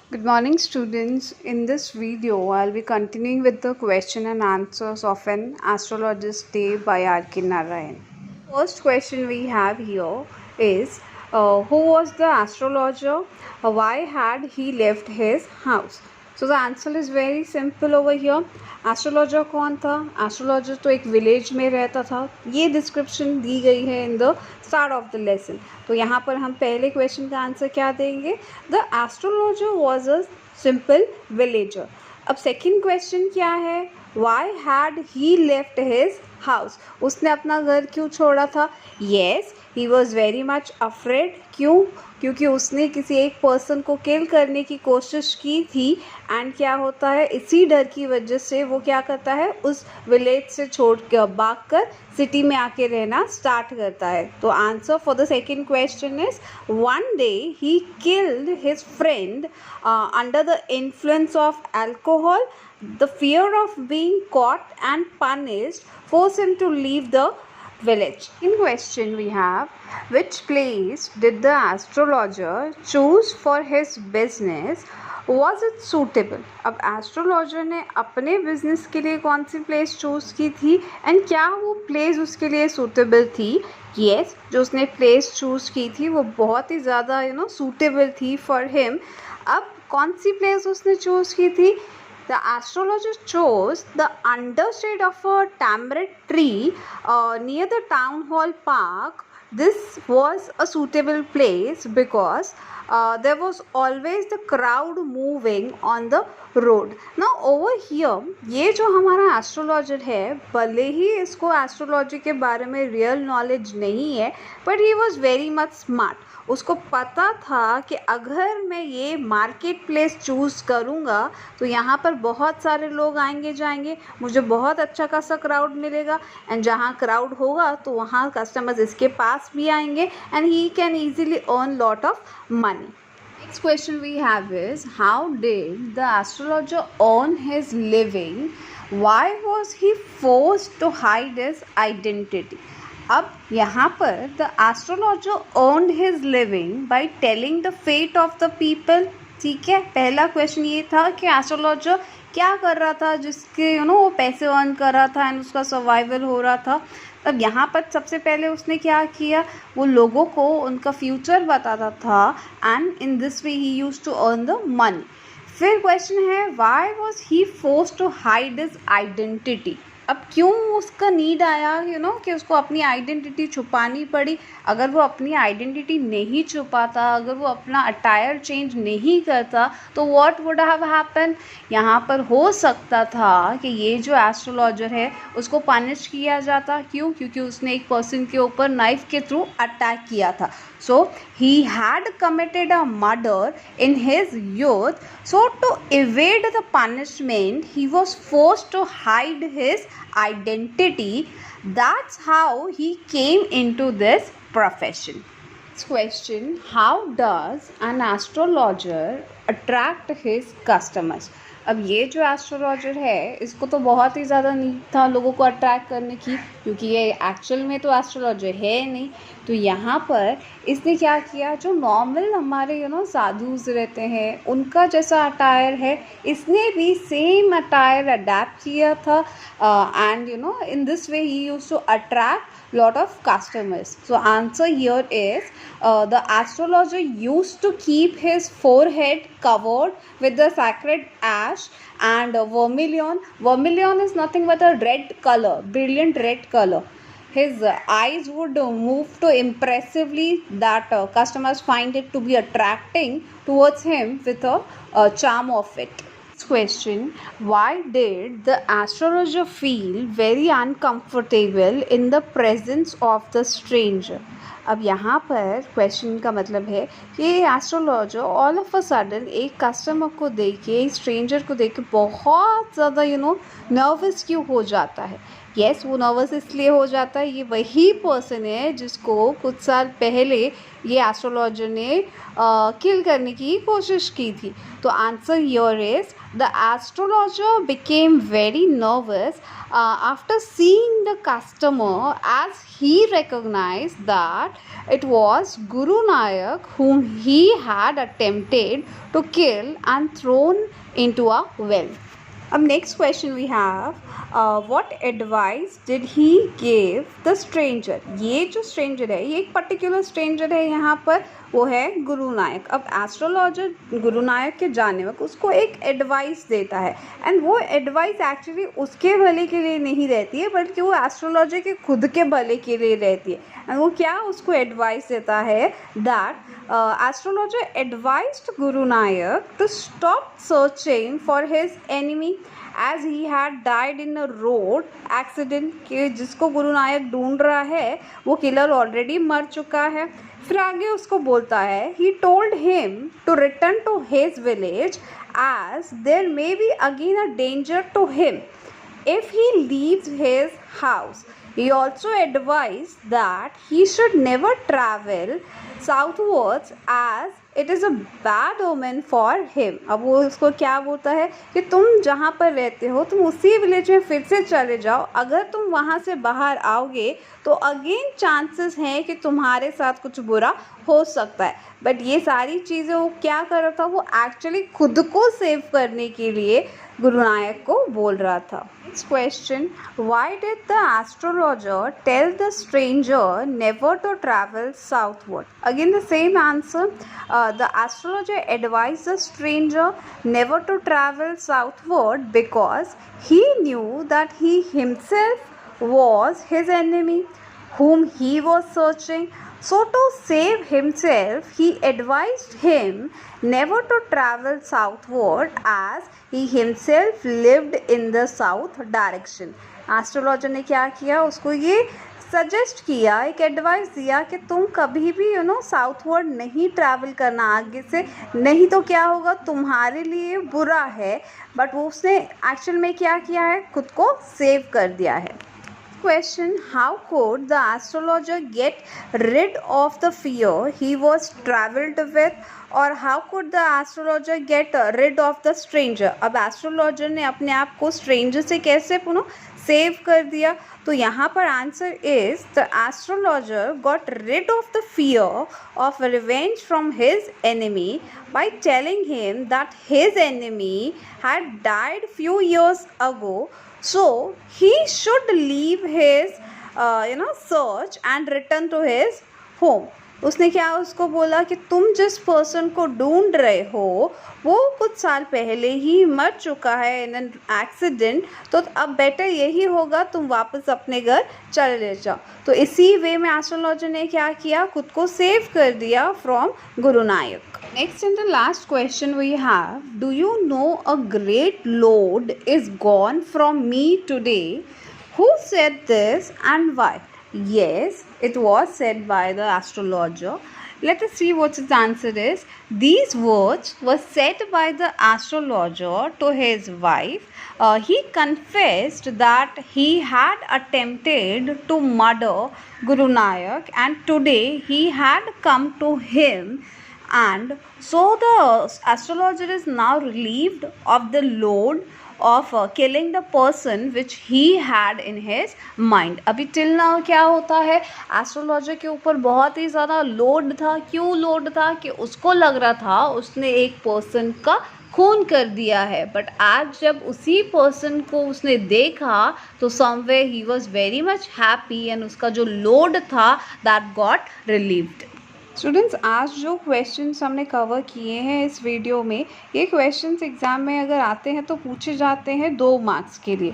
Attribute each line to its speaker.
Speaker 1: Good morning, students. In this video, I'll be continuing with the question and answers of an astrologist day by R.K. Narayan. First question we have here is who was the astrologer? Why had he left his house? So the answer is very simple over here. Astrologer कौन था? Astrologer तो एक village में रहता था. ये description दी गई है in the start of the lesson. तो यहाँ पर हम पहले क्वेश्चन का आंसर क्या देंगे? The astrologer was a simple villager. अब सेकंड क्वेश्चन क्या है? Why had he left his house? उसने अपना घर क्यों छोड़ा था? Yes, he was very much afraid. क्यों? क्योंकि उसने किसी एक पर्सन को किल करने की कोशिश की थी. एंड क्या होता है, इसी डर की वजह से वो क्या करता है, उस विलेज से छोड़ कर भाग कर सिटी में आके रहना स्टार्ट करता है. तो answer for the second question is one day he killed his friend under the influence of alcohol. The fear of being caught and punished forced him to leave the village. In question we have, which place did the astrologer choose for his business? Was it suitable? अब astrologer ने अपने business के लिए कौन सी place choose की थी and क्या वो प्लेस उसके लिए सूटेबल थी? येस, जो उसने प्लेस चूज़ की थी वो बहुत ही ज़्यादा सूटेबल थी फॉर हिम. अब कौन सी प्लेस उसने चूज़ की थी? The astrologer chose the undershade of a tamarind tree near the town hall park. This was a suitable place because there was always the crowd moving on the road. Now over here, ये जो हमारा astrologer है, भले ही इसको astrology के बारे में real knowledge नहीं है, but he was very much smart. उसको पता था कि अगर मैं ये मार्केट प्लेस चूज़ करूँगा तो यहाँ पर बहुत सारे लोग आएंगे जाएंगे, मुझे बहुत अच्छा खासा क्राउड मिलेगा. एंड जहाँ क्राउड होगा तो वहाँ कस्टमर्स इसके पास भी आएंगे and he can easily earn lot of money. Next question we have is, how did the astrologer earn his living? Why was he forced to hide his identity? अब यहाँ पर the astrologer earned his living by telling the fate of the people. ठीक है, पहला question ये था कि astrologer क्या कर रहा था जिसके वो पैसे अर्न कर रहा था एंड उसका सर्वाइवल हो रहा था. अब यहाँ पर सबसे पहले उसने क्या किया, वो लोगों को उनका फ्यूचर बताता था and in this way he used to earn the money. फिर क्वेश्चन है, why was he forced to hide his identity? अब क्यों उसका नीड आया कि उसको अपनी आइडेंटिटी छुपानी पड़ी? अगर वो अपनी आइडेंटिटी नहीं छुपाता, अगर वो अपना अटायर चेंज नहीं करता तो व्हाट वुड हैव हैपन? यहाँ पर हो सकता था कि ये जो एस्ट्रोलॉजर है उसको पनिश किया जाता. क्यों? क्योंकि उसने एक पर्सन के ऊपर नाइफ के थ्रू अटैक किया था. So he had committed a murder in his youth. So to evade the punishment, he was forced to hide his identity. That's how he came into this profession. Next question, how does an astrologer attract his customers? अब ये जो astrologer है इसको तो बहुत ही ज़्यादा need था लोगों को अट्रैक्ट करने की, क्योंकि ये एक्चुअल में तो एस्ट्रोलॉजर है नहीं. तो यहाँ पर इसने क्या किया, जो नॉर्मल हमारे साधुज रहते हैं उनका जैसा अटायर है, इसने भी सेम अटायर अडेप्ट किया था. And in this way he used to attract lot of customers. So answer here is the astrologer used to keep his forehead covered with the sacred ash and vermilion. Vermilion is nothing but a red color, brilliant red color. His eyes would move to impressively that customers find it to be attracting towards him with a charm of it. Question, why did the astrologer feel very uncomfortable in the presence of the stranger? अब यहाँ पर question का मतलब है कि astrologer all of a sudden एक customer को देख के, एक स्ट्रेंजर को देख के बहुत ज़्यादा नर्वस क्यों हो जाता है. यस, वो नर्वस इसलिए हो जाता है, ये वही पर्सन है जिसको कुछ साल पहले ये एस्ट्रोलॉजर ने किल करने की कोशिश की थी। तो answer here is the astrologer became very nervous after seeing the customer as he recognized that it was Guru Nanak whom he had attempted to kill and thrown into a well. अब next question we have what advice did he give the stranger. ये जो stranger है, ये एक particular stranger है यहाँ पर, वो है गुरु नायक। अब एस्ट्रोलॉजर गुरु नायक के जानवर उसको एक एडवाइस देता है, एंड वो एडवाइस एक्चुअली उसके भले के लिए नहीं रहती है, बल्कि वो एस्ट्रोलॉजर के खुद के भले के लिए रहती है। एंड वो क्या उसको एडवाइस देता है, that astrologer advised Guru Nayak to stop searching for his enemy as he had died in a road accident. कि जिसको गुरु नायक ढूंढ रहा है वो किलर ऑलरेडी मर चुका है। फिर आगे उसको बोलता है, he told him to return to his village as there may be again a danger to him if he leaves his house. He also advised that he should never travel southwards as it is a bad omen for him. अब वो उसको क्या बोलता है कि तुम जहाँ पर रहते हो तुम उसी विलेज में फिर से चले जाओ। अगर तुम वहाँ से बाहर आओगे तो अगेन चांसेस हैं कि तुम्हारे साथ कुछ बुरा हो सकता है। बट ये सारी चीज़ें वो क्या कर रहा था, वो एक्चुअली खुद को सेव करने के लिए गुरु नायक को बोल रहा था। Next question, why did the astrologer tell the stranger never to travel southward. Again the same answer, the astrologer advise the stranger never to travel southward because he knew that he himself was his enemy whom he was searching. So to save himself, he advised him never to travel southward as he himself lived in the south direction. Astrologer ने क्या किया, उसको ये suggest किया, एक advice दिया कि तुम कभी भी साउथवर्ड नहीं ट्रैवल करना आगे से, नहीं तो क्या होगा तुम्हारे लिए बुरा है। बट वो उसने एक्चुअल में क्या किया है, खुद को सेव कर दिया है। Question, how could the astrologer get rid of the fear he was traveled with, और how could the astrologer get rid of the stranger। अब एस्ट्रोलॉजर ने अपने आप को स्ट्रेंजर से कैसे सेव कर दिया, तो यहाँ पर answer is the astrologer got rid of the fear of revenge from his enemy by telling him that his enemy had died few years ago, so he should leave his search and return to his home. उसने क्या उसको बोला कि तुम जिस person को ढूंढ रहे हो वो कुछ साल पहले ही मर चुका है इन एन एक्सीडेंट, तो अब बेटर यही होगा तुम वापस अपने घर चले जाओ। तो इसी वे में एस्ट्रोलॉजर ने क्या किया, खुद को सेव कर दिया from Guru Nayak. Next and the last question we have, do you know a great load is gone from me today, who said this and why. Yes, it was said by the astrologer. Let us see what his answer is. These words were said by the astrologer to his wife. He confessed that he had attempted to murder Guru Nanak, and today he had come to him, and so the astrologer is now relieved of the load of killing the person which he had in his mind. अभी till now क्या होता है, astrologer के ऊपर बहुत ही ज़्यादा load था। क्यों लोड था, कि उसको लग रहा था उसने एक पर्सन का खून कर दिया है, बट आज जब उसी पर्सन को उसने देखा तो somewhere he was very much happy, and उसका जो लोड था दैट गॉट रिलीव्ड। स्टूडेंट्स, आज जो क्वेश्चंस हमने कवर किए हैं इस वीडियो में, ये क्वेश्चंस एग्ज़ाम में अगर आते हैं तो पूछे जाते हैं 2 मार्क्स के लिए।